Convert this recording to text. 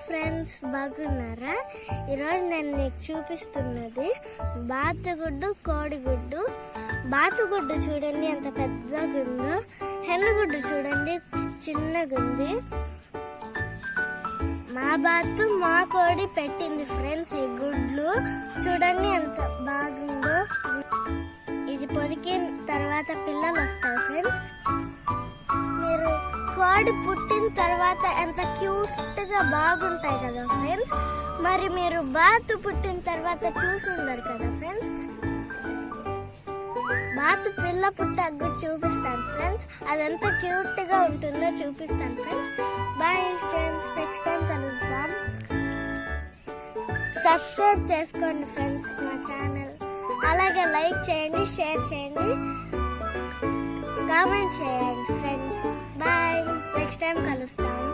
Friends, బాగున్నారా? ఈరోజు నేను మీకు చూపిస్తున్నది బాతుగుడ్డు, కోడిగుడ్డు. బాతుగుడ్డు చూడండి ఎంత పెద్దగా ఉందో, హెన్నుగుడ్డు చూడండి చిన్నగా ఉంది. మా బాతు మా కోడి పెట్టింది ఫ్రెండ్స్. ఈ గుడ్లు చూడండి ఎంత బాగుందో. ఇది పొదికిన తర్వాత పిల్లలు వస్తాయి ఫ్రెండ్స్. మీరు కోడి పుట్టిన తర్వాత ఎంత క్యూట్ గా బాగుంటాయి కదా ఫ్రెండ్స్. మరి మీరు బాతు పుట్టిన తర్వాత చూసి ఉండరు కదా ఫ్రెండ్స్. బాతు పిల్ల పుట్టాక చూపిస్తాను ఫ్రెండ్స్. అదంతా క్యూట్ గా ఉంటుందో చూపిస్తాను friends. Bye friends, next time కలుద్దాం. సబ్స్క్రైబ్ చేసుకోండి ఫ్రెండ్స్ మా ఛానల్. అలాగే లైక్ చేయండి, షేర్ చేయండి, కామెంట్ చేయండి ఫ్రెండ్స్. బాయ్, నెక్స్ట్ టైం కలుస్తాను.